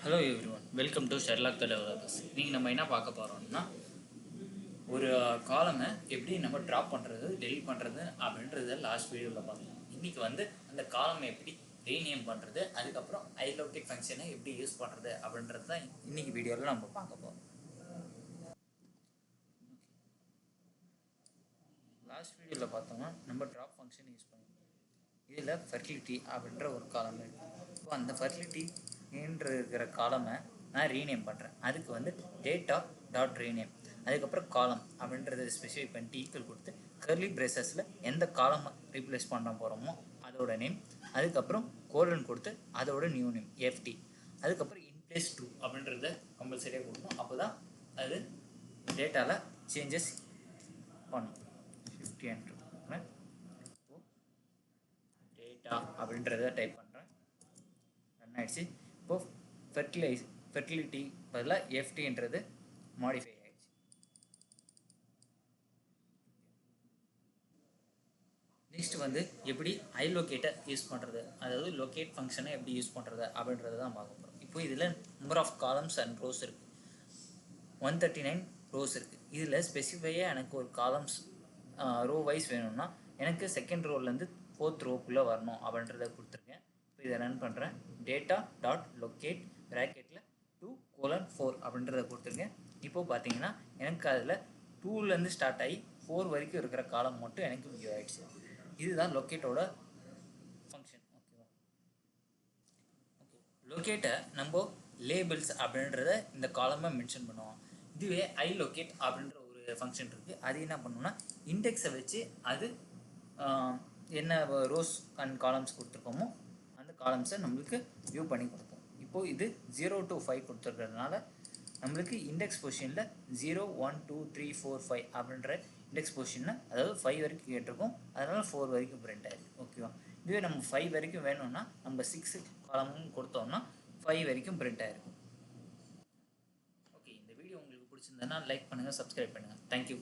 Hello everyone, welcome to Sherlock the developers. நீங்கள் நம்ம என்ன பார்க்க போகிறோம்னா, ஒரு காலமை எப்படி நம்ம ட்ராப் பண்ணுறது, டெலிட் பண்ணுறது அப்படின்றத லாஸ்ட் வீடியோவில் பார்த்தோம். இன்றைக்கி அந்த காலமை எப்படி ரீநேம் பண்ணுறது, அதுக்கப்புறம் ஐலோகேட் ஃபங்க்ஷனை எப்படி யூஸ் பண்ணுறது அப்படின்றது தான் இன்றைக்கி வீடியோவில் நம்ம பார்க்க போகிறோம். லாஸ்ட் வீடியோவில் பார்த்தோம்னா நம்ம ட்ராப் ஃபங்க்ஷன் யூஸ் பண்ணியிருக்கோம். இதில் ஃபெர்டிலிட்டி அப்படின்ற ஒரு காலம் இருக்குது. இப்போ அந்த ஃபெர்டிலிட்டி இருக்கிற காலமை நான் ரீநேம் பண்ணுறேன். அதுக்கு டேட்டா டாட் ரீநேம், அதுக்கப்புறம் காலம் அப்படின்றத ஸ்பெசிஃபை பண்ணிட்டு ஈக்குவல் கொடுத்து கர்லி பிரேசஸில் எந்த காலமை ரீப்ளேஸ் பண்ண போகிறோமோ அதோட நேம், அதுக்கப்புறம் கோலன் கொடுத்து அதோட நியூ நேம் எஃப்டி, அதுக்கப்புறம் இன்பிளேஸ் 2 அப்படின்றத கம்பல்சரியாக கொடுக்கும். அப்போ தான் அது டேட்டாவில் சேஞ்சஸ் பண்ணும். 50 என்ட்ரு டேட்டா அப்படின்றத டைப் பண்ணுறேன். ரன் ஆகிடுச்சு. இப்போது ஃபெர்டிலிட்டி பதிலாக எஃப்டின்றது மாடிஃபை ஆகிடுச்சு. நெக்ஸ்ட் எப்படி ஐலோகேட்டை யூஸ் பண்ணுறது, அதாவது லொக்கேட் ஃபங்க்ஷனை எப்படி யூஸ் பண்ணுறது அப்படின்றத தான் பார்க்க போகிறோம். இப்போ இதில் number of columns and rows இருக்குது. 139 ரோஸ் இருக்குது. இதில் ஸ்பெசிஃபையாக எனக்கு ஒரு காலம்ஸ் ரோ வைஸ் வேணும்னா எனக்கு செகண்ட் ரோலேருந்து 4th ரோக்குள்ளே வரணும் அப்படின்றத கொடுத்துருக்கேன். இப்போ இதை ரன் பண்ணுறேன். டேட்டா டாட் லொக்கேட் ப்ராக்கெட்டில் 2:4 அப்படின்றத கொடுத்துருக்கேன். இப்போது பார்த்தீங்கன்னா எனக்கு அதில் 2லேருந்து ஸ்டார்ட் ஆகி 4 வரைக்கும் இருக்கிற காலம் மட்டும் எனக்கு வியூ ஆகிடுச்சு. இதுதான் லொக்கேட்டோட ஃபங்க்ஷன். ஓகேவா? ஓகே, லொக்கேட்டை நம்ம லேபிள்ஸ் அப்படின்றத இந்த காலமை மென்ஷன் பண்ணுவோம். இதுவே ஐலோகேட் அப்படின்ற ஒரு ஃபங்க்ஷன் இருக்குது. அது என்ன பண்ணணும்னா இண்டெக்ஸை வச்சு அது என்ன ரோஸ் அண்ட் காலம்ஸ் கொடுத்துருக்கோமோ அந்த காலம்ஸை நம்மளுக்கு வியூ பண்ணி கொடுப்போம். இப்போது இது 0 to 5 கொடுத்துருக்கிறதுனால நம்மளுக்கு இண்டெக்ஸ் பொசிஷனில் 0 1 2 3 4 5 அப்படின்ற இண்டெக்ஸ் பொசிஷனில், அதாவது 5 வரைக்கும் கேட்டிருக்கோம், அதனால் 4 வரைக்கும் பிரிண்ட் ஆகிருக்கு. ஓகேவா? இதுவே நம்ம 5 வரைக்கும் வேணும்னா நம்ம 6 காலமும் கொடுத்தோம்னா 5 வரைக்கும் பிரிண்ட் ஆகிருக்கும். ஓகே, இந்த வீடியோ உங்களுக்கு பிடிச்சிருந்ததுன்னா லைக் பண்ணுங்கள், சப்ஸ்கிரைப் பண்ணுங்கள். தேங்க்யூ.